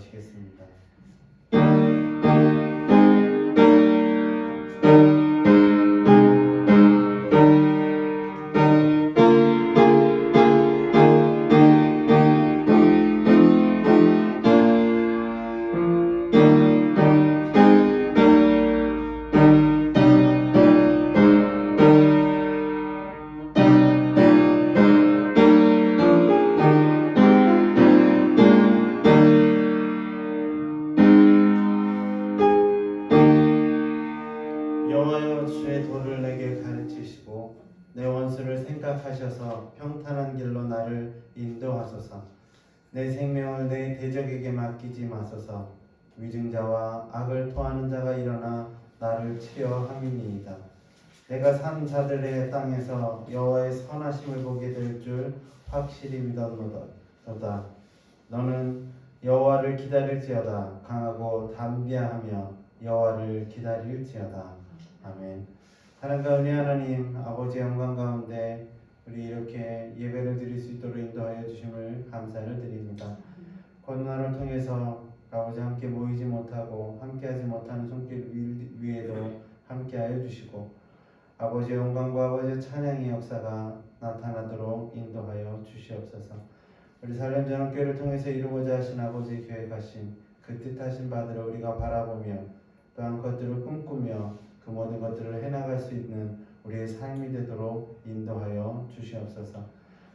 기도하시겠습니다. 여호와여, 주의 도를 내게 가르치시고 내 원수를 생각하셔서 평탄한 길로 나를 인도하소서. 내 생명을 내 대적에게 맡기지 마소서. 위증자와 악을 토하는 자가 일어나 나를 치려 함이니이다. 내가 산 자들의 땅에서 여호와의 선하심을 보게 될 줄 확실히 믿었노다. 너는 여호와를 기다릴지어다. 강하고 담대하며 여호와를 기다릴지어다. 아멘. 사랑과 은혜 하나님, 아버지의 영광 가운데 우리 이렇게 예배를 드릴 수 있도록 인도하여 주심을 감사를 드립니다. 코로나를 통해서 아버지 함께 모이지 못하고 함께하지 못하는 손길 위에도 함께하여 주시고 아버지의 영광과 아버지의 찬양의 역사가 나타나도록 인도하여 주시옵소서. 우리 살렘전원교회를 통해서 이루고자 하신 아버지의 계획하신 그 뜻하신 바들을 우리가 바라보며 또한 그것들을 꿈꾸며 그 모든 것들을 해나갈 수 있는 우리의 삶이 되도록 인도하여 주시옵소서.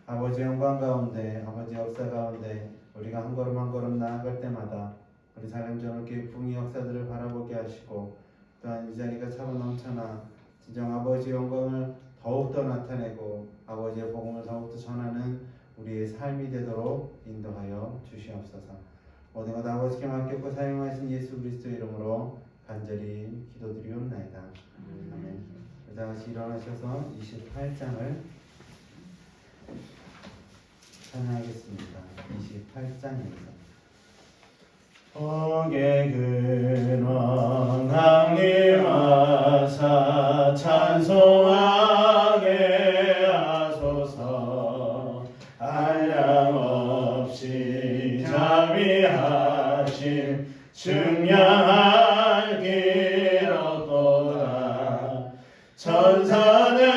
아버지 영광 가운데, 아버지 역사 가운데 우리가 한 걸음 한 걸음 나아갈 때마다 우리 살렘전원교회 부흥의 역사들을 바라보게 하시고 또한 이 자리가 차고 넘쳐나 진정 아버지의 영광을 더욱더 나타내고 아버지의 복음을 더욱더 전하는 우리의 삶이 되도록 인도하여 주시옵소서. 모든 것 아버지께 맡겼고 사용하신 예수 그리스도의 이름으로 간절히 기도드리옵나이다. 아멘. 다 같이 일어나셔서 28장을 찬양하겠습니다. 28장입니다. 복의 근원 강림하사 찬송하게 하소서. 한량없이 자비하심 증량할 길 없도다. 천사들의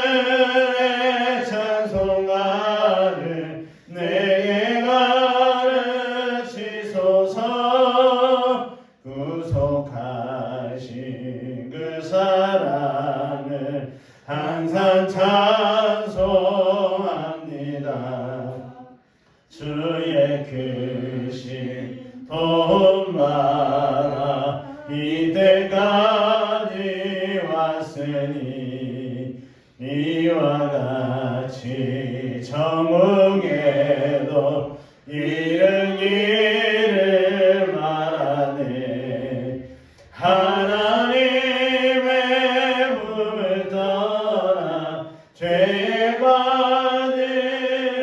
찬송가를 내게 가르치소서. 구속하신 그 사랑을 항상 찬송합니다. 주의 크신 도마가 이때까지 왔으니 이와 같이 정옥에도 이르기를 말하네. 하나님의 품을 떠나 죄에 빠진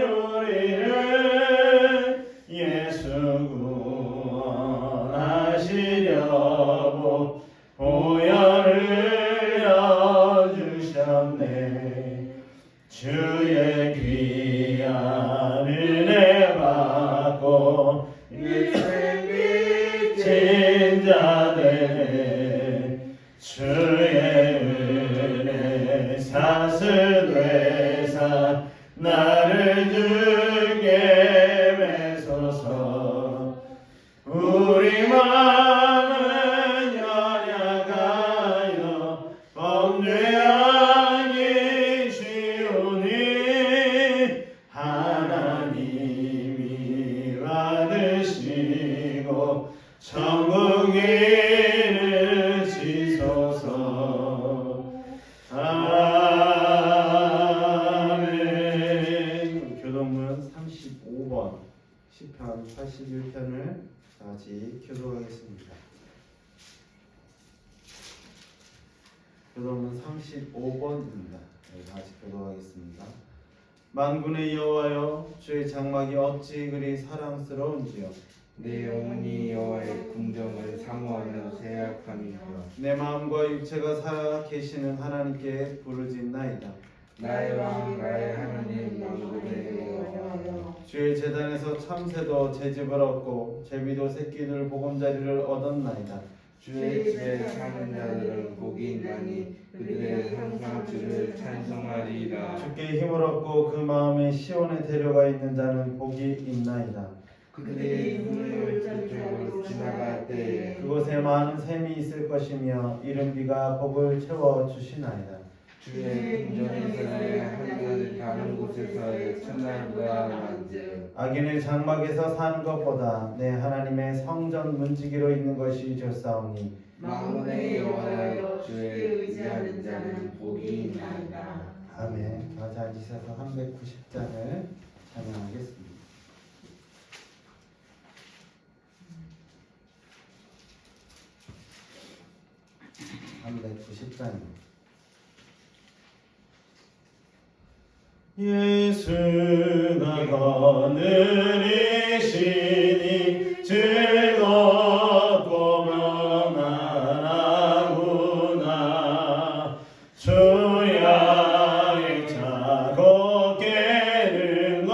우리를 예수 구원하시려고 보혈을 흘려주셨네. 주의 귀한 은혜 받고 일생 빚진 자들의 주의 은혜 사슬되사 나를 주게 매소서. 우리 마음은 연약하여 범죄하기 쉬우니 하나님이 받으시고 천국 이르시소서. 아멘. 교동문 35번 시편 81편을 다같이 교독하겠습니다. 교동문 35번입니다. 다같이 교독하겠습니다. 만군의 여호와여, 주의 장막이 어찌 그리 사랑스러운지요. 내 영혼이 여호와의 궁정을 사모하며 세약함이며 내 마음과 육체가 살아 계시는 하나님께 부르짖나이다. 나의 왕 나의 하나님 만군의 여호와여. 주의 제단에서 참새도 제집을 얻고 제비도 새끼들 보금자리를 얻었나이다. 주의 집에 사는 자들은 복이 있나니 그들의 항상 주를 찬송하리이다. 주께 힘을 얻고 그 마음에 시온에 데려가 있는 자는 복이 있나이다. 그들의 눈을 그쪽으로 지나갈 때에 그곳에 많은 샘이 있을 것이며 이른 비가 복을 채워 주시나이다. 주의 궁전에서의 하늘을 다른 곳에서의 첫날보다 많은즉 악인의 장막에서 사는 것보다 내 하나님의 성전 문지기로 있는 것이 좋사오니 만군의 여호와여 주의 의지하는 자는 복이 있나이다. 아멘. 다 앉으셔서 390장을 찬양하겠습니다. 예수가 거느리시니 즐겁고 평안하구나. 주야의 차고 깨는 것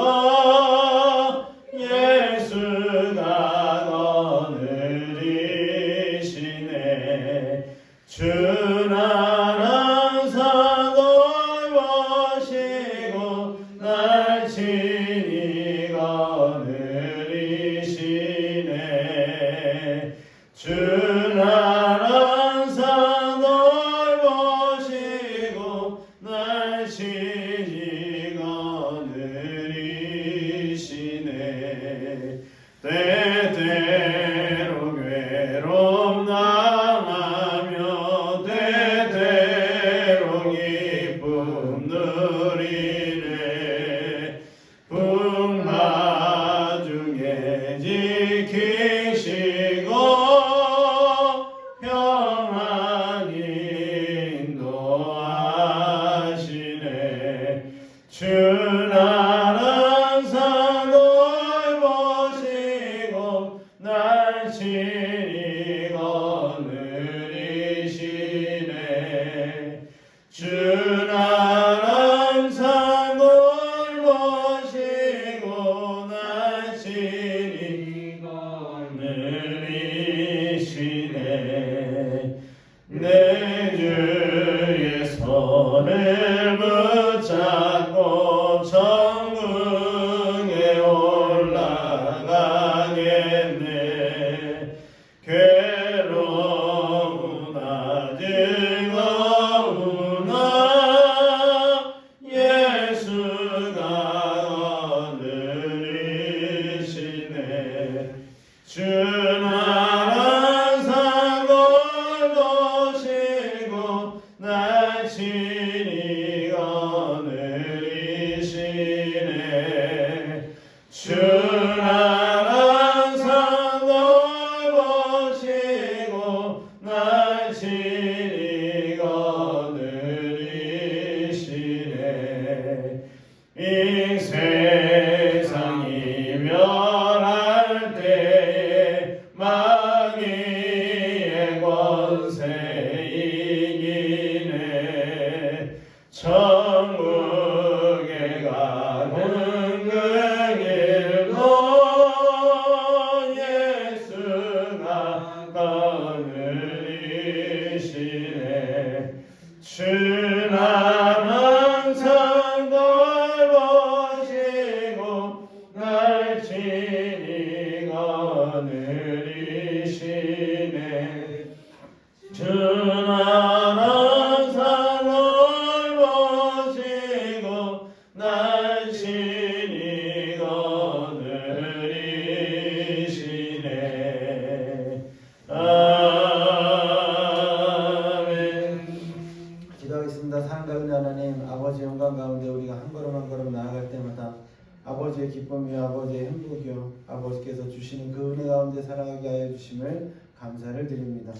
예수가 거느리시네. 주나라 산을 보시고 날 친히 거느리시네. 주나라 산을 보시고 날 친히 거느리시네. 때때로 괴로움 당하며 때때로 기쁨 누리네. 풍파 중에 지키시고 평안히 인도하시네. 주나라 산을 보시고 날 친히 거느리시네. 주나라 산을 보시고 날 친히 거느리시네. 내 주의 손을 붙잡고 천국에 올라가겠네. 괴로우나 즐거우나 예수가 거느리시네. 주나라 산을 보시고 날 친히 거느리시네. 주나라 산을 보시고 날 친히 거느리시네. 이 세상이 멸할 때에 마귀의 권세 이기네. 천국에 가는 그 길도 예수가 거느리시네. 주나라 산을 보시고 날 친히 거느리시네. 주나라 산을 보시고 날 친히 거느리시네. 아멘. 기도하겠습니다. 사랑과 은혜 하나님, 아버지 영광 가운데 우리가 한 걸음 한 걸음 나아갈 때마다 아버지의 기쁨이요 아버지의 행복이요 아버지께서 주시는 그 은혜 가운데 살아가게 하여 주심을 감사를 드립니다.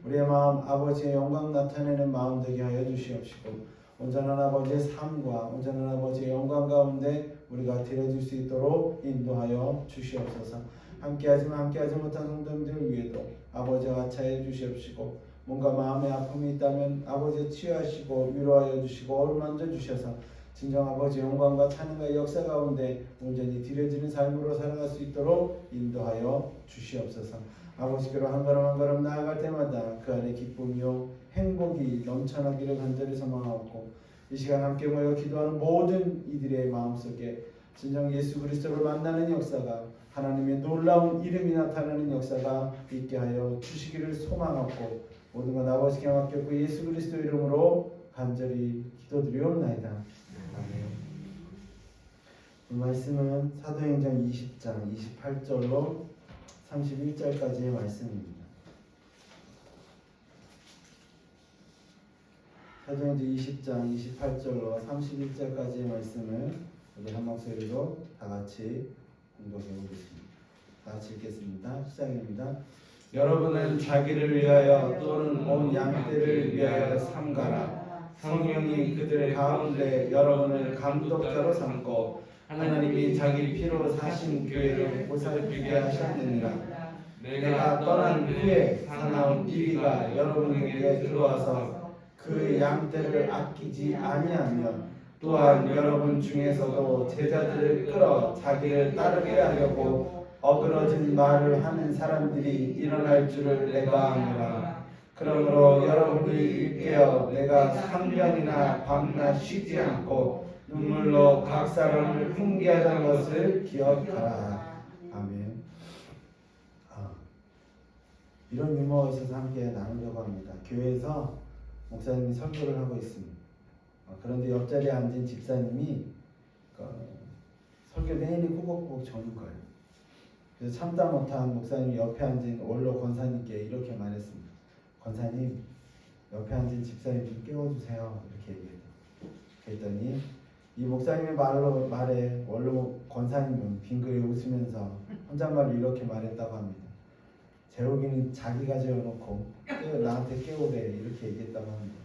우리의 마음 아버지의 영광 나타내는 마음 되게 하여 주시옵시고 온전한 아버지의 삶과 온전한 아버지의 영광 가운데 우리가 드려질 수 있도록 인도하여 주시옵소서. 함께하지만 함께하지 못한 성도님들 위에도 아버지와 같이하여 주시옵시고 뭔가 마음에 아픔이 있다면 아버지 치유하시고 위로하여 주시고 어루만져 주셔서 진정 아버지 영광과 찬양과 역사 가운데 온전히 드려지는 삶으로 살아갈 수 있도록 인도하여 주시옵소서. 아버지께로 한 걸음 한 걸음 나아갈 때마다 그 안에 기쁨이요 행복이 넘쳐나기를 간절히 소망하고, 이 시간 함께 모여 기도하는 모든 이들의 마음속에 진정 예수 그리스도를 만나는 역사가, 하나님의 놀라운 이름이 나타나는 역사가 있게 하여 주시기를 소망하고, 모든 것 아버지께 맡겼고 예수 그리스도 이름으로 간절히 기도드리옵나이다. 아멘. 이 말씀은 사도행전 20장 28절로 31절까지의 말씀입니다. 사도행전 20장 28절로 31절까지의 말씀을 우리 한 목소리로 다 같이 공독해 보겠습니다. 다 같이 읽겠습니다. 시작입니다. 여러분은 자기를 위하여 또는 온 양떼를 위하여 삼가라. 성령이 그들 가운데 여러분을 감독자로 삼고 하나님이 자기 피로 사신 교회를 보살피게 하셨느니라. 내가 떠난 후에 사나운 이리가 여러분에게 들어와서 그 양떼를 아끼지 아니하며, 또한 여러분 중에서도 제자들을 끌어 자기를 따르게 하려고 어그러진 말을 하는 사람들이 일어날 줄을 내가 아노라. 그러므로 여러분이 일깨어 내가 상명이나 밤낮 쉬지 않고 눈물로 각 사람을 훈계하던 것을 기억하라. 아멘. 이런 유머가 있어서 함께 나누려고 합니다. 교회에서 목사님이 설교를 하고 있습니다. 그런데 옆자리에 앉은 집사님이 설교 내내 꾸벅꾸벅 저는 거예요. 그래서 참다 못한 목사님이 옆에 앉은 원로 권사님께 이렇게 말했습니다. 권사님, 옆에 앉은 집사님 좀 깨워주세요. 이렇게 얘기했어요. 그랬더니 이 목사님의 말에 원로 권사님은 빙그레 웃으면서 혼잣말로 이렇게 말했다고 합니다. 재욱이는 자기가 재워놓고 나한테 깨우래, 이렇게 얘기했다고 합니다.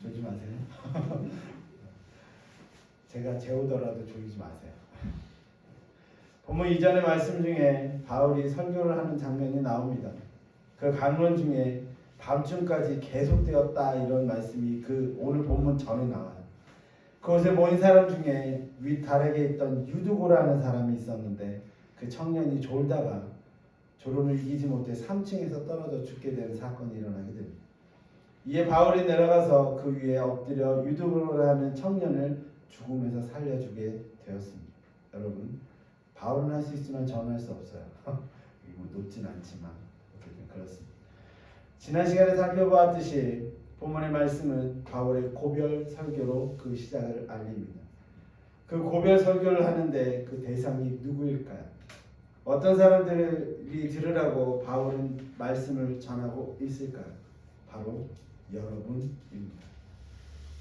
졸지 마세요. 제가 재우더라도 졸지 마세요. 본문 이전의 말씀 중에 바울이 설교를 하는 장면이 나옵니다. 그 강론 중에 밤중까지 계속되었다, 이런 말씀이 그 오늘 본문 전에 나와요. 그곳에 모인 사람 중에 윗다락에 있던 유두고라는 사람이 있었는데, 그 청년이 졸다가 졸음을 이기지 못해 3층에서 떨어져 죽게 되는 사건이 일어나게 됩니다. 이에 바울이 내려가서 그 위에 엎드려 유두고라는 청년을 죽음에서 살려주게 되었습니다. 여러분, 바울은 할 수 있지만 저는 할 수 없어요. 높진 않지만 어쨌든 그렇습니다. 지난 시간에 살펴보았듯이 본문의 말씀은 바울의 고별 설교로 그 시작을 알립니다. 그 고별 설교를 하는데 그 대상이 누구일까요? 어떤 사람들이 들으라고 바울은 말씀을 전하고 있을까요? 바로 여러분입니다.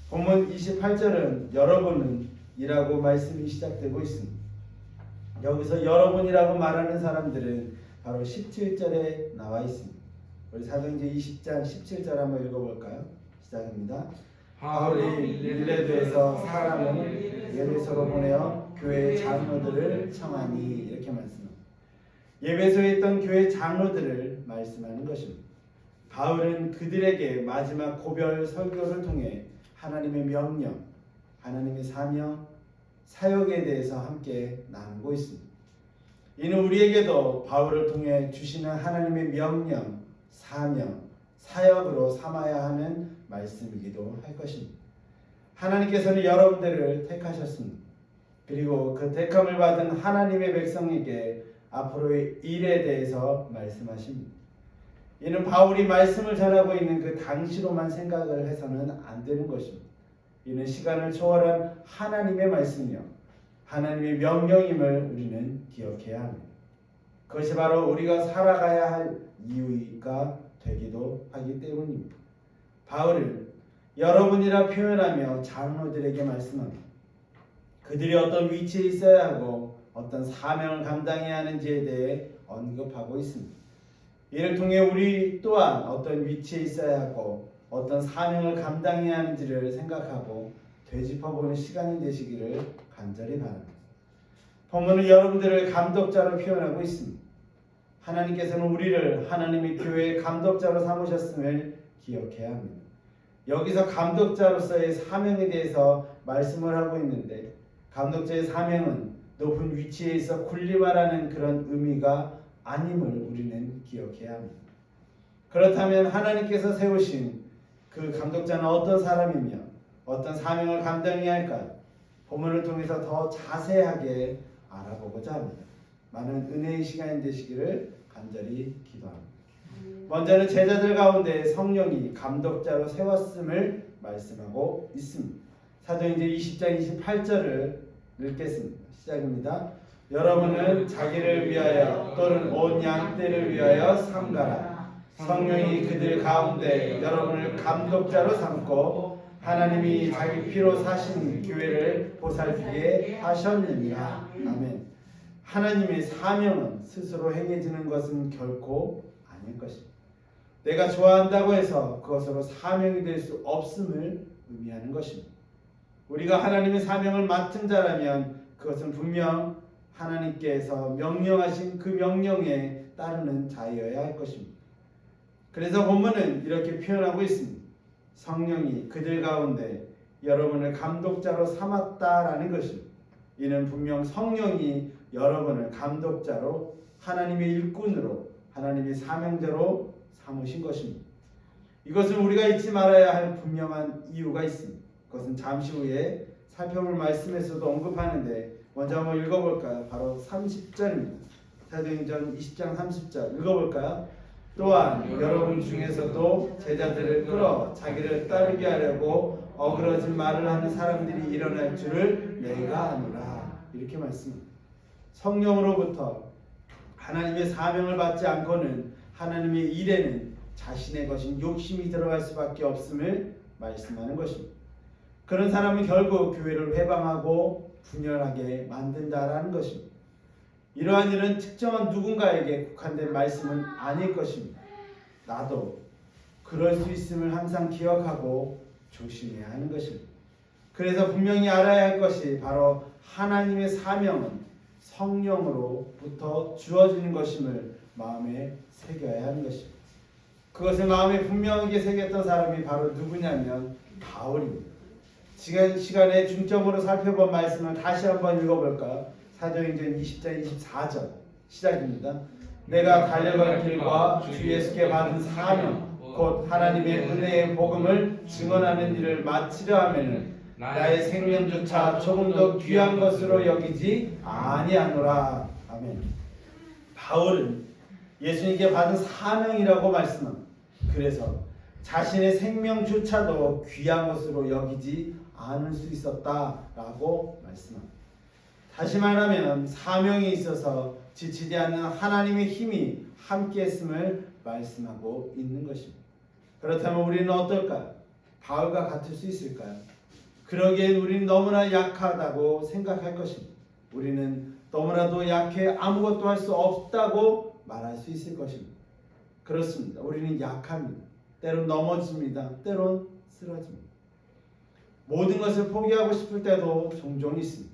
본문 28절은 여러분은 이라고 말씀이 시작되고 있습니다. 여기서 여러분이라고 말하는 사람들은 바로 17절에 나와 있습니다. 우리 사도행전 20장 17절 한번 읽어볼까요? 시작입니다. 바울이 밀레도에서 사람을 예배소로 보내어 교회 장로들을 청하니, 이렇게 말씀합니다. 예배소에 있던 교회 장로들을 말씀하는 것입니다. 바울은 그들에게 마지막 고별 설교를 통해 하나님의 명령, 하나님의 사명, 사역에 대해서 함께 나누고 있습니다. 이는 우리에게도 바울을 통해 주시는 하나님의 명령, 사명, 사역으로 삼아야 하는 말씀이기도 할 것입니다. 하나님께서는 여러분들을 택하셨습니다. 그리고 그 택함을 받은 하나님의 백성에게 앞으로의 일에 대해서 말씀하십니다. 이는 바울이 말씀을 전하고 있는 그 당시로만 생각을 해서는 안 되는 것입니다. 이는 시간을 초월한 하나님의 말씀이요, 하나님의 명령임을 우리는 기억해야 합니다. 그것이 바로 우리가 살아가야 할 이유가 되기도 하기 때문입니다. 바울은 여러분이라 표현하며 장로들에게 말씀합니다. 그들이 어떤 위치에 있어야 하고 어떤 사명을 감당해야 하는지에 대해 언급하고 있습니다. 이를 통해 우리 또한 어떤 위치에 있어야 하고 어떤 사명을 감당해야 하는지를 생각하고 되짚어보는 시간이 되시기를 간절히 바랍니다. 본문은 여러분들을 감독자로 표현하고 있습니다. 하나님께서는 우리를 하나님의 교회의 감독자로 삼으셨음을 기억해야 합니다. 여기서 감독자로서의 사명에 대해서 말씀을 하고 있는데 감독자의 사명은 높은 위치에 있어 군림하라는 그런 의미가 아님을 우리는 기억해야 합니다. 그렇다면 하나님께서 세우신 그 감독자는 어떤 사람이며 어떤 사명을 감당해야 할까요? 본문을 통해서 더 자세하게 알아보고자 합니다. 많은 은혜의 시간이 되시기를 간절히 기도합니다. 먼저는 제자들 가운데 성령이 감독자로 세웠음을 말씀하고 있습니다. 사도행전 20장 28절을 읽겠습니다. 시작입니다. 여러분은 자기를 위하여 또는 온 양떼를 위하여 삼가라. 성령이 그들 가운데 여러분을 감독자로 삼고 하나님이 자기 피로 사신 교회를 보살피게 하셨느니라. 아멘. 하나님의 사명은 스스로 행해지는 것은 결코 아닐 것입니다. 내가 좋아한다고 해서 그것으로 사명이 될 수 없음을 의미하는 것입니다. 우리가 하나님의 사명을 맡은 자라면 그것은 분명 하나님께서 명령하신 그 명령에 따르는 자여야 할 것입니다. 그래서 본문은 이렇게 표현하고 있습니다. 성령이 그들 가운데 여러분을 감독자로 삼았다라는 것입니다. 이는 분명 성령이 여러분을 감독자로 하나님의 일꾼으로 하나님의 사명자로 삼으신 것입니다. 이것은 우리가 잊지 말아야 할 분명한 이유가 있습니다. 그것은 잠시 후에 살펴볼 말씀에서도 언급하는데 먼저 한번 읽어볼까요? 바로 30절입니다. 사도행전 20장 30절 읽어볼까요? 또한 여러분 중에서도 제자들을 끌어 자기를 따르게 하려고 어그러진 말을 하는 사람들이 일어날 줄을 내가 아노라. 이렇게 말씀합니다. 성령으로부터 하나님의 사명을 받지 않고는 하나님의 일에는 자신의 것인 욕심이 들어갈 수밖에 없음을 말씀하는 것입니다. 그런 사람은 결국 교회를 회방하고 분열하게 만든다라는 것입니다. 이러한 일은 특정한 누군가에게 국한된 말씀은 아닐 것입니다. 나도 그럴 수 있음을 항상 기억하고 조심해야 하는 것입니다. 그래서 분명히 알아야 할 것이 바로 하나님의 사명은 성령으로부터 주어지는 것임을 마음에 새겨야 하는 것입니다. 그것을 마음에 분명하게 새겼던 사람이 바로 누구냐면 바울입니다. 지난 시간에 중점으로 살펴본 말씀을 다시 한번 읽어볼까요? 사도행전 20장 24절 시작입니다. 내가 달려갈 길과 주 예수께 받은 사명 곧 하나님의 은혜의 복음을 증언하는 일을 마치려 하면은 나의 생명조차 조금 더 귀한 것으로 여기지 아니하노라. 아멘. 바울은 예수님께 받은 사명이라고 말씀합니다. 그래서 자신의 생명조차도 귀한 것으로 여기지 않을 수 있었다라고 말씀합니다. 다시 말하면 사명이 있어서 지치지 않는 하나님의 힘이 함께했음을 말씀하고 있는 것입니다. 그렇다면 우리는 어떨까요? 바울과 같을 수 있을까요? 그러기엔 우리는 너무나 약하다고 생각할 것입니다. 우리는 너무나도 약해 아무것도 할 수 없다고 말할 수 있을 것입니다. 그렇습니다. 우리는 약합니다. 때론 넘어집니다. 때론 쓰러집니다. 모든 것을 포기하고 싶을 때도 종종 있습니다.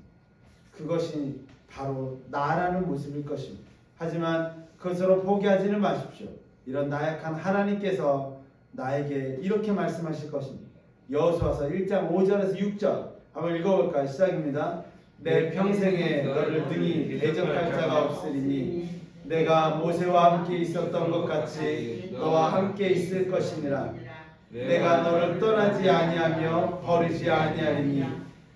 그것이 바로 나라는 모습일 것입니다. 하지만 그것으로 포기하지는 마십시오. 이런 나약한 하나님께서 나에게 이렇게 말씀하실 것입니다. 여호수아서 1장 5절에서 6절 한번 읽어볼까요? 시작입니다. 내 평생에 너를 등이 대적할 자가 없으리니 내가 모세와 함께 있었던 것 같이 너와 함께 있을 것이니라. 내가 너를 떠나지 아니하며 버리지 아니하리니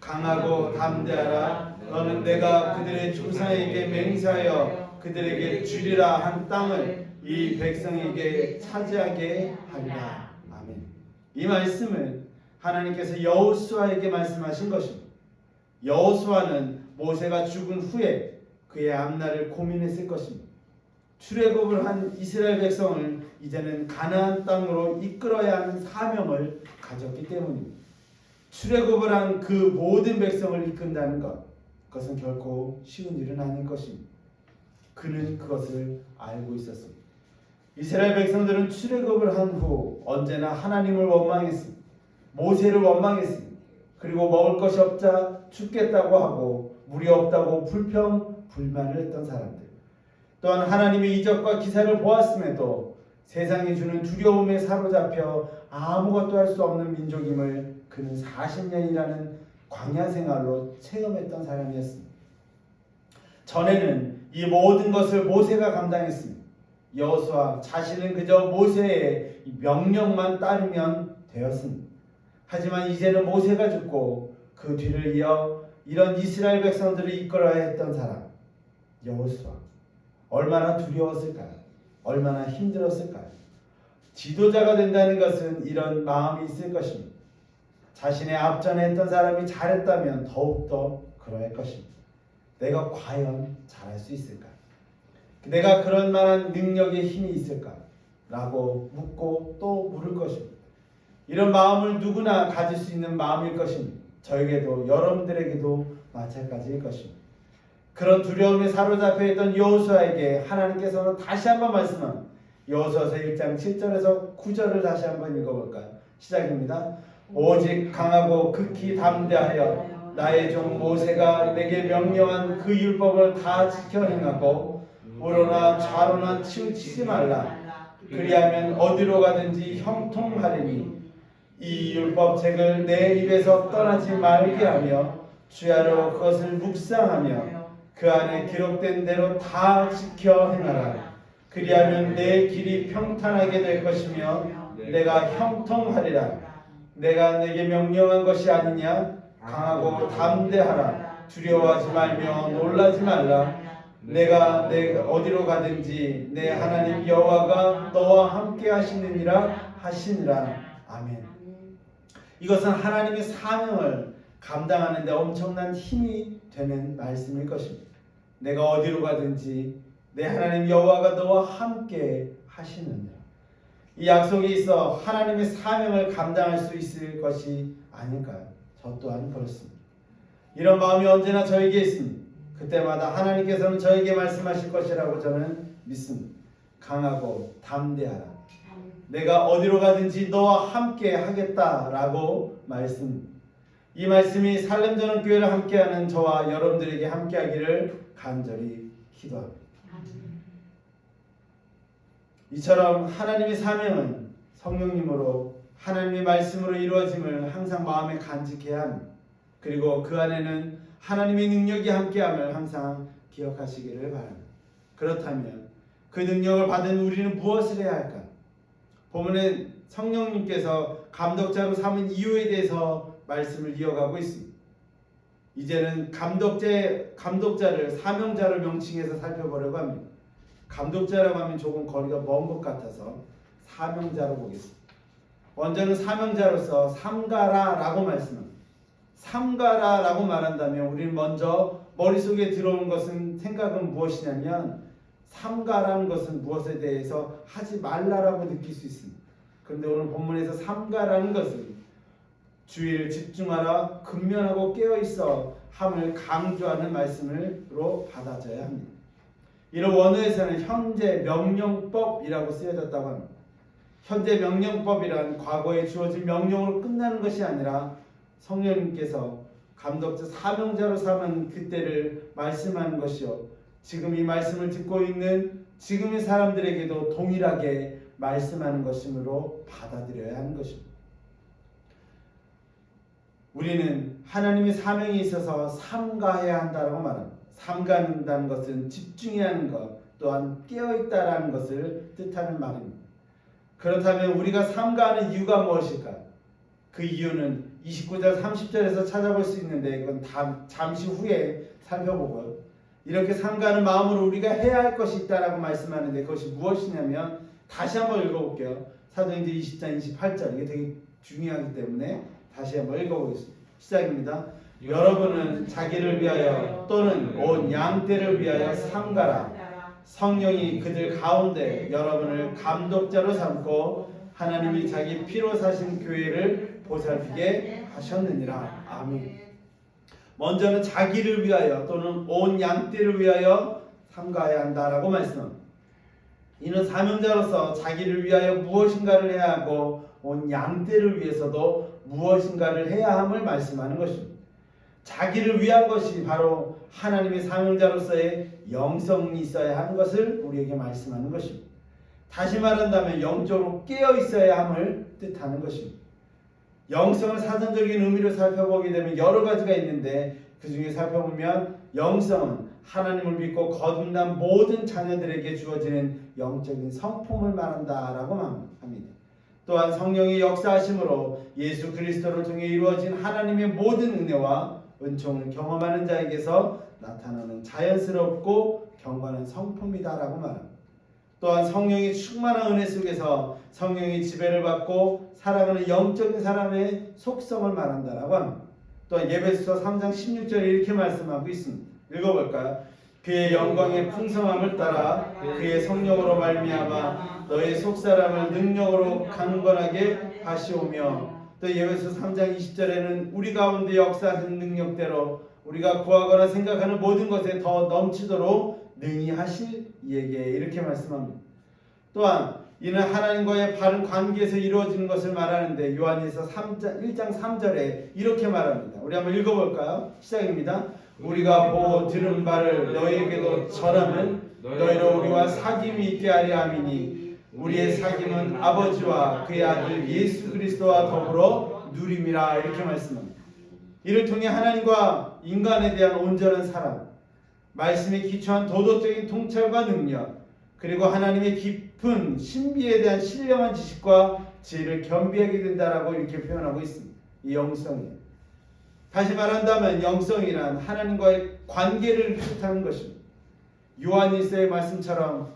강하고 담대하라. 너는 내가 그들의 조상에게 맹세하여 그들에게 주리라 한 땅을 이 백성에게 차지하게 하리라. 아멘. 이 말씀은 하나님께서 여호수아에게 말씀하신 것입니다. 여호수아는 모세가 죽은 후에 그의 앞날을 고민했을 것입니다. 출애굽을 한 이스라엘 백성을 이제는 가나안 땅으로 이끌어야 하는 사명을 가졌기 때문입니다. 출애굽을 한 그 모든 백성을 이끈다는 것, 그것은 결코 쉬운 일은 아닐 것입니다. 그는 그것을 알고 있었습니다. 이스라엘 백성들은 출애굽을 한 후 언제나 하나님을 원망했습니다. 모세를 원망했습니다. 그리고 먹을 것이 없자 죽겠다고 하고 물이 없다고 불평불만을 했던 사람들, 또한 하나님의 이적과 기사를 보았음에도 세상이 주는 두려움에 사로잡혀 아무것도 할 수 없는 민족임을 그는 40년이라는 광야 생활로 체험했던 사람이었습니다. 전에는 이 모든 것을 모세가 감당했습니다. 여호수아 자신은 그저 모세의 명령만 따르면 되었습니다. 하지만 이제는 모세가 죽고 그 뒤를 이어 이런 이스라엘 백성들을 이끌어야 했던 사람 여호수아, 얼마나 두려웠을까요? 얼마나 힘들었을까요? 지도자가 된다는 것은 이런 마음이 있을 것입니다. 자신의 앞전에 했던 사람이 잘했다면 더욱더 그러할 것입니다. 내가 과연 잘할 수 있을까? 내가 그런 만한 능력의 힘이 있을까? 라고 묻고 또 물을 것입니다. 이런 마음을 누구나 가질 수 있는 마음일 것입니다. 저에게도 여러분들에게도 마찬가지일 것입니다. 그런 두려움에 사로잡혀 있던 여호수아에게 하나님께서는 다시 한번 말씀합니다. 여호수아서 1장 7절에서 9절을 다시 한번 읽어볼까요? 시작입니다. 오직 강하고 극히 담대하여 나의 종 모세가 내게 명령한 그 율법을 다 지켜 행하고 우로나 좌로나 치우치지 말라. 그리하면 어디로 가든지 형통하리니 이 율법책을 내 입에서 떠나지 말게 하며 주야로 그것을 묵상하며 그 안에 기록된 대로 다 지켜 행하라. 그리하면 내 길이 평탄하게 될 것이며 내가 형통하리라. 내가 내게 명령한 것이 아니냐? 강하고 담대하라. 두려워하지 말며 놀라지 말라. 내가 어디로 가든지 내 하나님 여호와가 너와 함께 하시느니라 하시니라. 아멘. 이것은 하나님의 사명을 감당하는 데 엄청난 힘이 되는 말씀일 것입니다. 내가 어디로 가든지 내 하나님 여호와가 너와 함께 하시느니라. 이 약속이 있어 하나님의 사명을 감당할 수 있을 것이 아닐까요? 저 또한 그렇습니다. 이런 마음이 언제나 저에게 있습니다. 그때마다 하나님께서는 저에게 말씀하실 것이라고 저는 믿습니다. 강하고 담대하라. 내가 어디로 가든지 너와 함께 하겠다라고 말씀. 이 말씀이 살렘전원 교회를 함께하는 저와 여러분들에게 함께하기를 간절히 기도합니다. 이처럼 하나님의 사명은 성령님으로 하나님의 말씀으로 이루어짐을 항상 마음에 간직해야 합니다. 그리고 그 안에는 하나님의 능력이 함께함을 항상 기억하시기를 바랍니다. 그렇다면 그 능력을 받은 우리는 무엇을 해야 할까? 본문에 성령님께서 감독자로 삼은 이유에 대해서 말씀을 이어가고 있습니다. 이제는 감독자를 사명자로 명칭해서 살펴보려고 합니다. 감독자라고 하면 조금 거리가 먼 것 같아서 사명자로 보겠습니다. 먼저는 사명자로서 삼가라라고 말씀합니다. 삼가라라고 말한다면 우리는 먼저 머릿속에 들어오는 것은 생각은 무엇이냐면 삼가라는 것은 무엇에 대해서 하지 말라라고 느낄 수 있습니다. 그런데 오늘 본문에서 삼가라는 것은 주의를 집중하라, 근면하고 깨어있어 함을 강조하는 말씀으로 받아져야 합니다. 이런 원어에서는 현재 명령법이라고 쓰여졌다고 합니다. 현재 명령법이란 과거에 주어진 명령으로 끝나는 것이 아니라 성령님께서 감독자 사명자로 삼은 그때를 말씀하는 것이요, 지금 이 말씀을 듣고 있는 지금의 사람들에게도 동일하게 말씀하는 것이므로 받아들여야 하는 것입니다. 우리는 하나님의 사명이 있어서 삼가해야 한다고 말합니다. 삼가한다는 것은 집중해야 하는 것, 또한 깨어있다라는 것을 뜻하는 말입니다. 그렇다면 우리가 삼가하는 이유가 무엇일까? 그 이유는 29절 30절에서 찾아볼 수 있는데 그건 잠시 후에 살펴보고요. 이렇게 삼가하는 마음으로 우리가 해야 할 것이 있다라고 말씀하는데 그것이 무엇이냐면 다시 한번 읽어볼게요. 사도행전 20장 28절, 이게 되게 중요하기 때문에 다시 한번 읽어보겠습니다. 시작입니다. 여러분은 자기를 위하여 또는 온 양떼를 위하여 삼가라. 성령이 그들 가운데 여러분을 감독자로 삼고 하나님이 자기 피로 사신 교회를 보살피게 하셨느니라. 아멘. 먼저는 자기를 위하여 또는 온 양떼를 위하여 삼가해야 한다라고 말씀합니다. 이는 사명자로서 자기를 위하여 무엇인가를 해야 하고 온 양떼를 위해서도 무엇인가를 해야 함을 말씀하는 것입니다. 자기를 위한 것이 바로 하나님의 사명자로서의 영성이 있어야 하는 것을 우리에게 말씀하는 것입니다. 다시 말한다면 영적으로 깨어 있어야 함을 뜻하는 것입니다. 영성을 사전적인 의미로 살펴보게 되면 여러 가지가 있는데 그 중에 살펴보면 영성은 하나님을 믿고 거듭난 모든 자녀들에게 주어지는 영적인 성품을 말한다라고 합니다. 또한 성령의 역사하심으로 예수 그리스도를 통해 이루어진 하나님의 모든 은혜와 은총을 경험하는 자에게서 나타나는 자연스럽고 경건한 성품이다라고 말합니다. 또한 성령이 충만한 은혜 속에서 성령의 지배를 받고 살아가는 영적인 사람의 속성을 말한다라고 합니다. 또한 예배서 3장 16절에 이렇게 말씀하고 있습니다. 읽어볼까요? 그의 영광의 풍성함을 따라 그의 성령으로 말미암아 너의 속사람을 능력으로 강건하게 하시오며, 또 예배서 3장 20절에는 우리 가운데 역사하신 능력대로 우리가 구하거나 생각하는 모든 것에 더 넘치도록 능히 하실 이에게 이렇게 말씀합니다. 또한 이는 하나님과의 바른 관계에서 이루어지는 것을 말하는데 요한일서 1장 3절에 이렇게 말합니다. 우리 한번 읽어볼까요? 시작입니다. 우리가 보고 들은 바를 너희에게도 전하면 너희로 우리와 사귐이 있게 하려 함이니 우리의 사귐은 아버지와 그의 아들 예수 그리스도와 더불어 누림이라 이렇게 말씀합니다. 이를 통해 하나님과 인간에 대한 온전한 사랑, 말씀에 기초한 도덕적인 통찰과 능력, 그리고 하나님의 깊은 신비에 대한 신령한 지식과 지혜를 겸비하게 된다라고 이렇게 표현하고 있습니다. 이 영성이에요. 다시 말한다면 영성이란 하나님과의 관계를 뜻하는 것입니다. 요한일서의 말씀처럼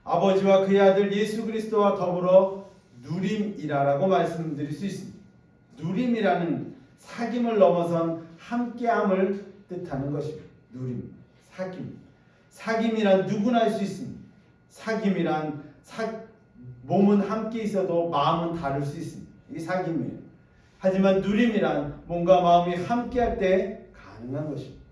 아버지와 그의 아들 예수 그리스도와 더불어 누림이라고 말씀드릴 수 있습니다. 누림이라는 사귐을 넘어선 함께함을 뜻하는 것입니다. 누림, 사귐. 사귐이란 누구나 할 수 있습니다. 사귐이란 몸은 함께 있어도 마음은 다를 수 있습니다. 이게 사귐이에요. 하지만 누림이란 몸과 마음이 함께할 때 가능한 것입니다.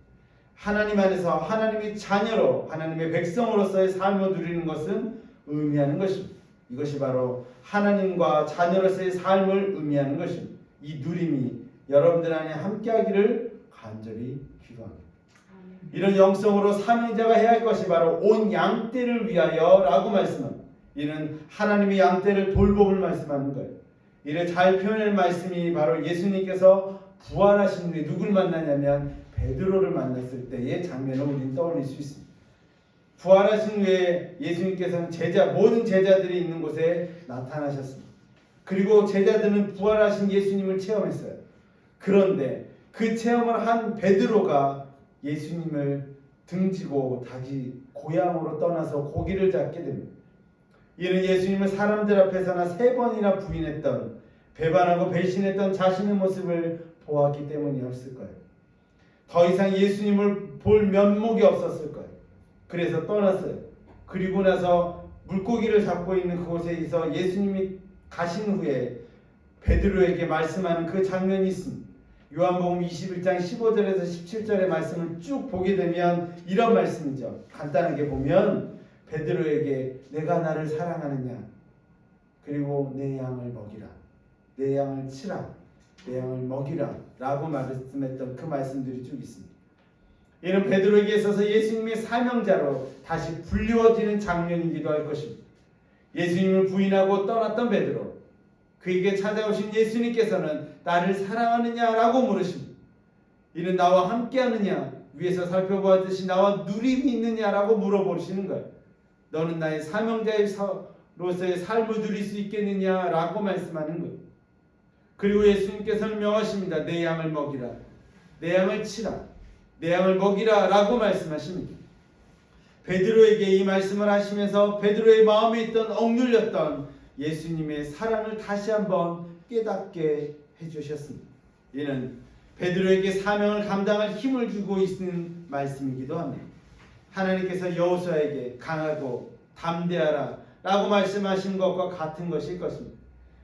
하나님 안에서 하나님의 자녀로 하나님의 백성으로서의 삶을 누리는 것은 의미하는 것입니다. 이것이 바로 하나님과 자녀로서의 삶을 의미하는 것입니다. 이 누림이 여러분들 안에 함께하기를 간절히 기도합니다. 이런 영성으로 사명자가 해야 할 것이 바로 온 양떼를 위하여라고 말씀합니다. 이는 하나님의 양떼를 돌봄을 말씀하는 거예요. 이를 잘 표현할 말씀이 바로 예수님께서 부활하신 후에 누굴 만나냐면 베드로를 만났을 때의 장면을 우리는 떠올릴 수 있습니다. 부활하신 후에 예수님께서는 모든 제자들이 있는 곳에 나타나셨습니다. 그리고 제자들은 부활하신 예수님을 체험했어요. 그런데 그 체험을 한 베드로가 예수님을 등지고 다시 고향으로 떠나서 고기를 잡게 됩니다. 이는 예수님을 사람들 앞에서나 3번이나 부인했던, 배반하고 배신했던 자신의 모습을 보았기 때문이었을 거예요. 더 이상 예수님을 볼 면목이 없었을 거예요. 그래서 떠났어요. 그리고 나서 물고기를 잡고 있는 그곳에서 예수님이 가신 후에 베드로에게 말씀하는 그 장면이 있습니다. 요한복음 21장 15절에서 17절의 말씀을 쭉 보게 되면 이런 말씀이죠. 간단하게 보면 베드로에게 내가 나를 사랑하느냐, 그리고 내 양을 먹이라, 내 양을 치라, 내 양을 먹이라 라고 말씀했던 그 말씀들이 쭉 있습니다. 이는 베드로에게 있어서 예수님의 사명자로 다시 불리워지는 장면이기도 할 것입니다. 예수님을 부인하고 떠났던 베드로, 그에게 찾아오신 예수님께서는 나를 사랑하느냐라고 물으십니다. 이는 나와 함께하느냐, 위에서 살펴보았듯이 나와 누림이 있느냐라고 물어보시는 거예요. 너는 나의 사명자로서의 삶을 누릴 수 있겠느냐라고 말씀하는 거예요. 그리고 예수님께서는 명하십니다. 내 양을 먹이라, 내 양을 치라, 내 양을 먹이라 라고 말씀하십니다. 베드로에게 이 말씀을 하시면서 베드로의 마음에 있던 억눌렸던 예수님의 사랑을 다시 한번 깨닫게 해주셨습니다. 이는 베드로에게 사명을 감당할 힘을 주고 있는 말씀이기도 합니다. 하나님께서 여호수아에게 강하고 담대하라 라고 말씀하신 것과 같은 것일 것입니다.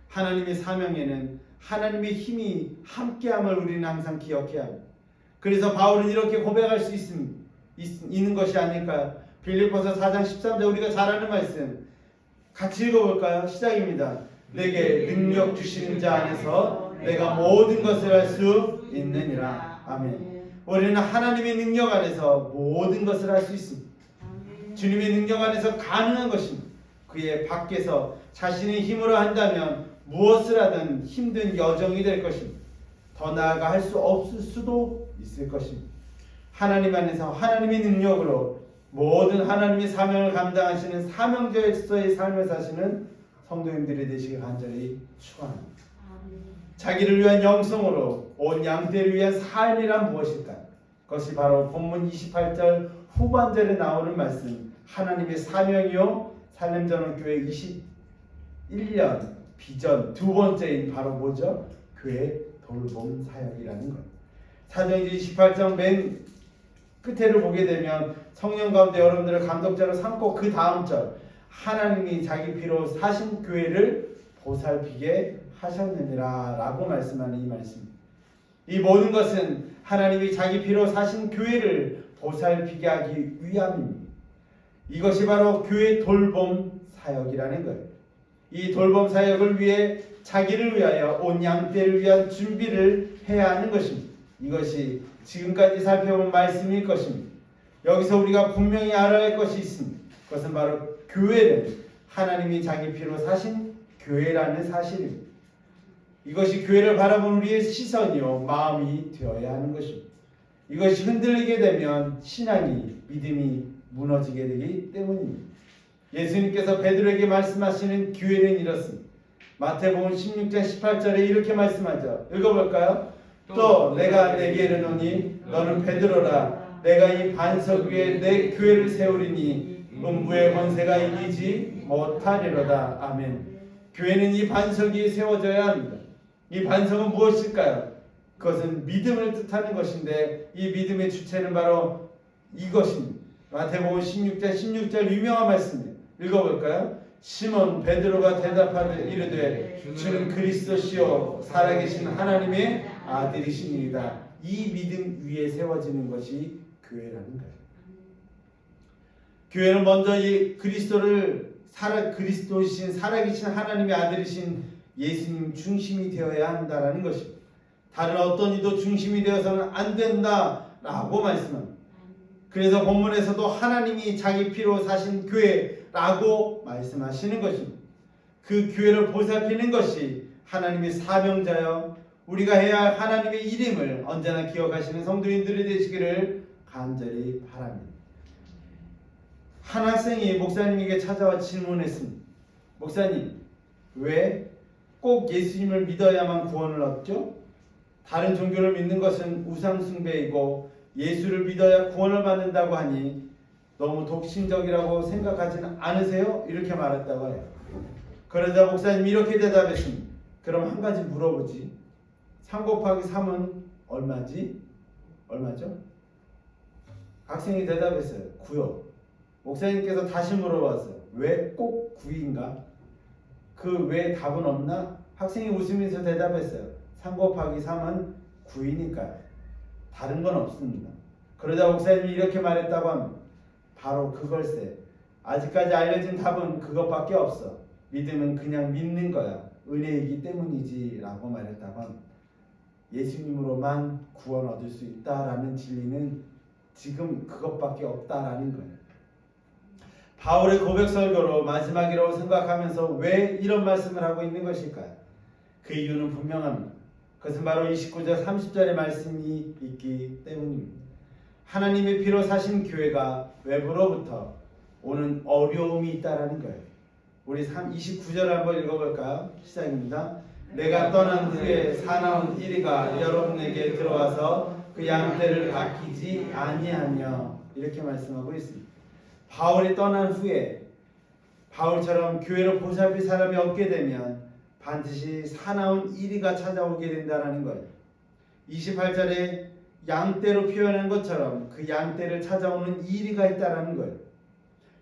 하나님의 사명에는 하나님의 힘이 함께함을 우리는 항상 기억해야 합니다. 그래서 바울은 이렇게 고백할 수 있는 것이 아닐까요? 빌립보서 4장 13절 우리가 잘 아는 말씀 같이 읽어볼까요? 시작입니다. 내게 능력 주시는 자 안에서 내가 모든 것을 할 수 있느니라. 아멘. 우리는 하나님의 능력 안에서 모든 것을 할 수 있습니다. 주님의 능력 안에서 가능한 것입니다. 그의 밖에서 자신의 힘으로 한다면 무엇을 하든 힘든 여정이 될 것입니다. 더 나아가 할 수 없을 수도 있을 것입니다. 하나님 안에서 하나님의 능력으로 모든 하나님의 사명을 감당하시는 사명자로서의 삶을 사시는 성도님들이 되시길 간절히 축원합니다. 자기를 위한 영성으로 온 양떼를 위한 삶이란 무엇일까? 그것이 바로 본문 28절 후반절에 나오는 말씀, 하나님의 사명이요 살렘전원교회 21년 비전 두 번째인 바로 뭐죠? 교회 돌봄 사역이라는 것. 사도행전 28장 맨 끝에를 보게 되면 성령 가운데 여러분들을 감독자로 삼고 그 다음 절, 하나님이 자기 피로 사신 교회를 보살피게 하셨느니라 라고 말씀하는 이 말씀. 이 모든 것은 하나님이 자기 피로 사신 교회를 보살피게 하기 위함입니다. 이것이 바로 교회 돌봄 사역이라는 거예요. 이 돌봄 사역을 위해 자기를 위하여 온 양떼를 위한 준비를 해야 하는 것입니다. 이것이 지금까지 살펴본 말씀일 것입니다. 여기서 우리가 분명히 알아야 할 것이 있습니다. 그것은 바로 교회는 하나님이 자기 피로 사신 교회라는 사실입니다. 이것이 교회를 바라보는 우리의 시선이요 마음이 되어야 하는 것입니다. 이것이 흔들리게 되면 신앙이 믿음이 무너지게 되기 때문입니다. 예수님께서 베드로에게 말씀하시는 교회는 이렇습니다. 마태복음 16장 18절에 이렇게 말씀하죠. 읽어볼까요? 또 내가 내게 이르노니 너는 베드로라. 내가 이 반석 위에 내 교회를 세우리니 음부의 권세가 이기지 못하리로다. 아멘. 교회는 이 반석 위에 세워져야 합니다. 이 반석은 무엇일까요? 그것은 믿음을 뜻하는 것인데 이 믿음의 주체는 바로 이것입니다. 마태복음 16장 16절 유명한 말씀입니다. 읽어볼까요? 시몬 베드로가 대답하되 이르되 주는 그리스도시요 살아계신 하나님의 아들이시니이다. 이 믿음 위에 세워지는 것이 교회라는 거예요. 교회는 먼저 이 그리스도이신 살아계신 하나님의 아들이신 예수님 중심이 되어야 한다라는 것입니다. 다른 어떤 이도 중심이 되어서는 안 된다라고 말씀합니다. 그래서 본문에서도 하나님이 자기 피로 사신 교회라고 말씀하시는 것입니다. 그 교회를 보살피는 것이 하나님의 사명자여 우리가 해야 할 하나님의 이름을 언제나 기억하시는 성도님들이 되시기를 간절히 바랍니다. 한 학생이 목사님에게 찾아와 질문했습니다. 목사님, 왜 꼭 예수님을 믿어야만 구원을 얻죠? 다른 종교를 믿는 것은 우상숭배이고 예수를 믿어야 구원을 받는다고 하니 너무 독신적이라고 생각하지는 않으세요? 이렇게 말했다고 해요. 그러자 목사님이 이렇게 대답했습니다. 그럼 한 가지 물어보지. 3 곱하기 3은 얼마지? 얼마죠? 학생이 대답했어요. 9요. 목사님께서 다시 물어봤어요. 왜 꼭 9인가? 그 외에 답은 없나? 학생이 웃으면서 대답했어요. 3 곱하기 3은 9이니까요. 다른 건 없습니다. 그러자 목사님이 이렇게 말했다고 합니다. 바로 그걸세. 아직까지 알려진 답은 그것밖에 없어. 믿음은 그냥 믿는 거야. 은혜이기 때문이지 라고 말했다고 합니다. 예수님으로만 구원 얻을 수 있다라는 진리는 지금 그것밖에 없다라는 거예요. 바울의 고백 설교로 마지막이라고 생각하면서 왜 이런 말씀을 하고 있는 것일까요? 그 이유는 분명합니다. 그것은 바로 29절 30절의 말씀이 있기 때문입니다. 하나님의 피로 사신 교회가 외부로부터 오는 어려움이 있다라는 거예요. 우리 29절을 한번 읽어볼까요? 시작입니다. 내가 떠난 후에 사나운 이리가 여러분에게 들어와서 그 양떼를 아끼지 아니하며 이렇게 말씀하고 있습니다. 바울이 떠난 후에 바울처럼 교회를 보살필 사람이 없게 되면 반드시 사나운 이리가 찾아오게 된다는 거예요. 28절에 양떼로 표현한 것처럼 그 양떼를 찾아오는 이리가 있다는 거예요.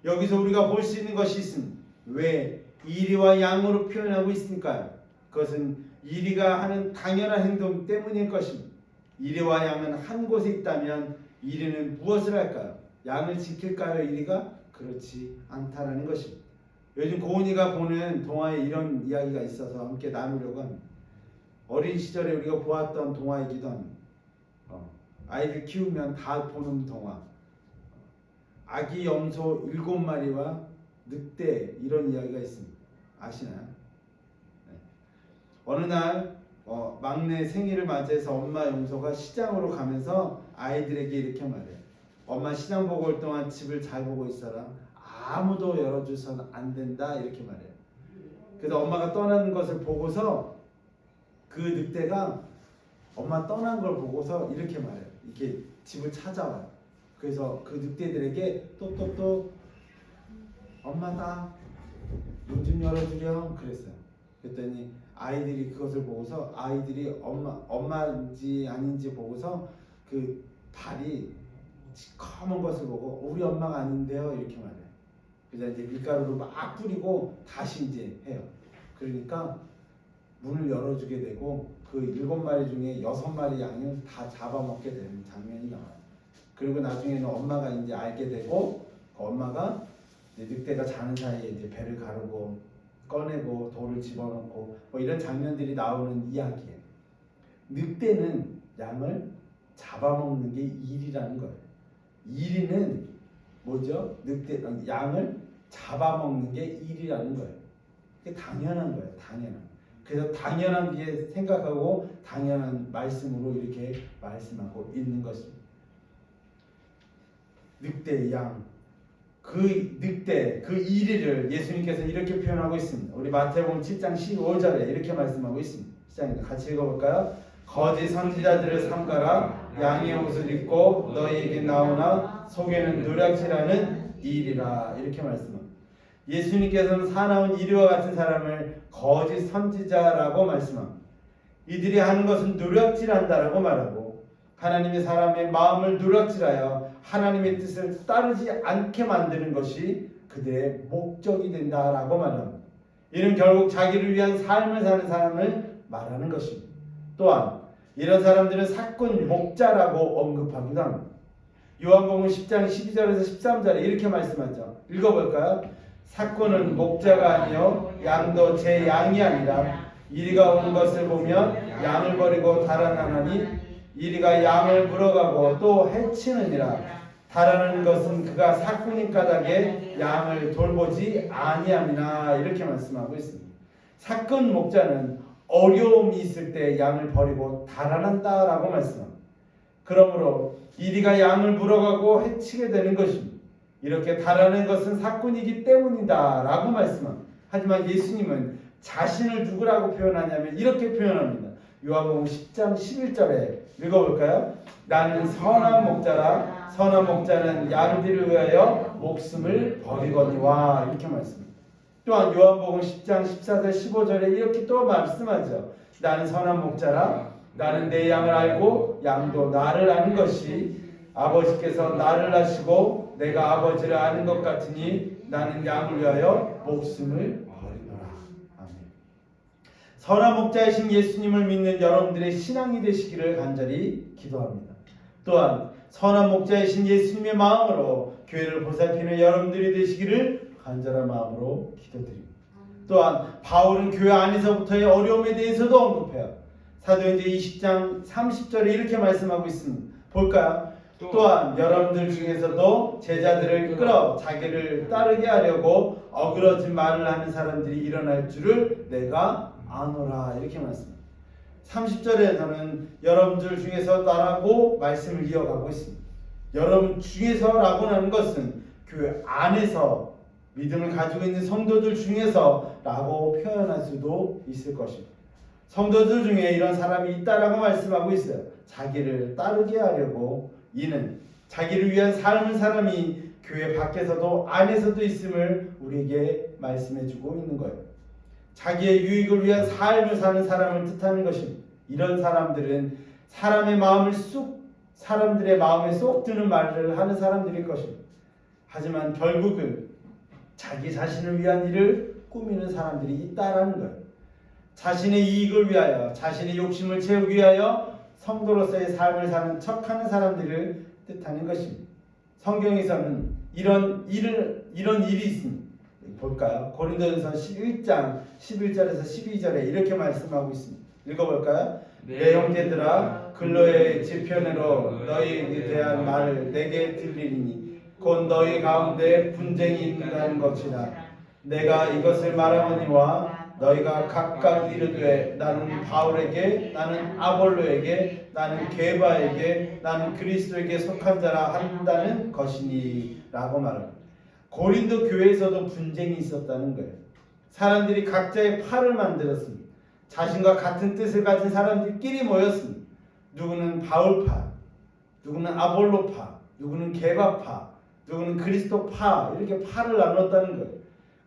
여기서 우리가 볼 수 있는 것이 있습니다. 왜 이리와 양으로 표현하고 있습니까? 그것은 이리가 하는 당연한 행동 때문일 것입니다. 이리와 양은 한 곳에 있다면 이리는 무엇을 할까요? 양을 지킬까요? 이리가? 그렇지 않다라는 것입니다. 요즘 고은이가 보는 동화에 이런 이야기가 있어서 함께 나누려고 합니다. 어린 시절에 우리가 보았던 동화이기도 합니다. 아이들 키우면 다 보는 동화. 아기 염소 7마리와 늑대 이런 이야기가 있습니다. 아시나요? 네. 어느 날 막내 생일을 맞이해서 엄마 염소가 시장으로 가면서 아이들에게 이렇게 말해요. 엄마 시장 보고 올 동안 집을 잘 보고 있어라. 아무도 열어줘서는 안 된다 이렇게 말해요. 그래서 엄마가 떠나는 것을 보고서 그 늑대가 엄마 떠난 걸 보고서 이렇게 말해요. 이렇게 집을 찾아와요. 그래서 그 늑대들에게 똑똑똑 엄마다 문 좀 열어주렴 그랬어요. 그랬더니 아이들이 그것을 보고서 아이들이 엄마인지 아닌지 보고서 그 발이 시커먼 것을 보고 우리 엄마가 아닌데요 이렇게 말해요. 그래서 이제 밀가루를 막 뿌리고 다시 이제 해요. 그러니까 문을 열어주게 되고 그 7마리 중에 6마리 양을 다 잡아먹게 되는 장면이 나와요. 그리고 나중에는 엄마가 이제 알게 되고 그 엄마가 이제 늑대가 자는 사이에 이제 배를 가르고 꺼내고 돌을 집어넣고 뭐 이런 장면들이 나오는 이야기예요. 늑대는 양을 잡아먹는 게 일이라는 거예요. 일이는 뭐죠? 양을 잡아먹는 게 일이라는 거예요. 그게 당연한 거예요. 당연한. 그래서 당연한 게 생각하고 당연한 말씀으로 이렇게 말씀하고 있는 것입니다. 늑대, 양, 그 늑대, 그 이리를 예수님께서 이렇게 표현하고 있습니다. 우리 마태복음 7장 15절에 이렇게 말씀하고 있습니다. 시작입니다. 같이 읽어볼까요? 거짓 선지자들을 삼가라. 양의 옷을 입고 너희에게 나오나 속에는 노략질하는 이리라. 이렇게 말씀합니다. 예수님께서는 사나운 이리와 같은 사람을 거짓 선지자라고 말씀합니다. 이들이 하는 것은 노략질한다라고 말하고 하나님의 사람의 마음을 노략질하여 하나님의 뜻을 따르지 않게 만드는 것이 그들의 목적이 된다라고 말합니다. 이는 결국 자기를 위한 삶을 사는 사람을 말하는 것입니다. 또한 이런 사람들은 사꾼 목자라고 언급하기도 합니다. 요한복음 10장 12절에서 13절에 이렇게 말씀하죠. 읽어볼까요? 사꾼은 목자가 아니요 양도 제 양이 아니라 이리가 오는 것을 보면 양을 버리고 달아나나니 이리가 양을 물어가고 또 해치느니라. 달아나는 것은 그가 사꾼인 까닭에 양을 돌보지 아니함이나. 이렇게 말씀하고 있습니다. 사꾼 목자는 어려움이 있을 때 양을 버리고 달아난다라고 말씀합니다. 그러므로 이리가 양을 물어가고 해치게 되는 것입니다. 이렇게 달아나는 것은 사꾼이기 때문이다 라고 말씀합니다. 하지만 예수님은 자신을 누구라고 표현하냐면 이렇게 표현합니다. 요한복음 10장 11절에 읽어볼까요? 나는 선한 목자라. 선한 목자는 양들을 위하여 목숨을 버리거니와. 이렇게 말씀합니다. 또한 요한복음 10장 14절 15절에 이렇게 또 말씀하죠. 나는 선한 목자라. 나는 내 양을 알고 양도 나를 아는 것이 아버지께서 나를 아시고 내가 아버지를 아는 것 같으니 나는 양을 위하여 목숨을 버리노라. 아멘. 선한 목자이신 예수님을 믿는 여러분들의 신앙이 되시기를 간절히 기도합니다. 또한 선한 목자이신 예수님의 마음으로 교회를 보살피는 여러분들이 되시기를 간절한 마음으로 기도드립니다. 또한 바울은 교회 안에서부터의 어려움에 대해서도 언급해요. 사도행전 20장 30절에 이렇게 말씀하고 있습니다. 볼까요? 또한 여러분들 중에서도 제자들을 끌어 자기를 따르게 하려고 어그러진 말을 하는 사람들이 일어날 줄을 내가 아노라. 이렇게 말씀합니다. 30절에서는 여러분들 중에서라고 말씀을 이어가고 있습니다. 여러분 중에서라고 하는 것은 교회 안에서 믿음을 가지고 있는 성도들 중에서라고 표현할 수도 있을 것입니다. 성도들 중에 이런 사람이 있다라고 말씀하고 있어요. 자기를 따르게 하려고 이는 자기를 위한 삶을 사람이 교회 밖에서도 안에서도 있음을 우리에게 말씀해주고 있는 거예요. 자기의 유익을 위한 삶을 사는 사람을 뜻하는 것입니다. 이런 사람들은 사람들의 마음에 쏙 드는 말을 하는 사람들일 것입니다. 하지만 결국은 자기 자신을 위한 일을 꾸미는 사람들이 있다라는 거예요. 자신의 이익을 위하여, 자신의 욕심을 채우기 위하여 성도로서의 삶을 사는 척하는 사람들을 뜻하는 것입니다. 성경에서는 이런 일이 있습니다. 볼까요? 고린도전서 11장 11절에서 12절에 이렇게 말씀하고 있습니다. 읽어볼까요? 내 형제들아, 근로의 지편으로 너희에 대한 말을 내게 들리니 곧 너희 가운데 분쟁이 있는 것이라. 내가 이것을 말하거니와 너희가 각각 이르되 나는 바울에게, 나는 아볼로에게, 나는 게바에게, 나는 그리스도에게 속한 자라 한다는 것이니 라고 말합니다. 고린도 교회에서도 분쟁이 있었다는 거예요. 사람들이 각자의 파를 만들었습니다. 자신과 같은 뜻을 가진 사람들끼리 모였습니다. 누구는 바울파, 누구는 아볼로파, 누구는 게바파, 누구는 그리스도파, 이렇게 파를 나눴다는 거예요.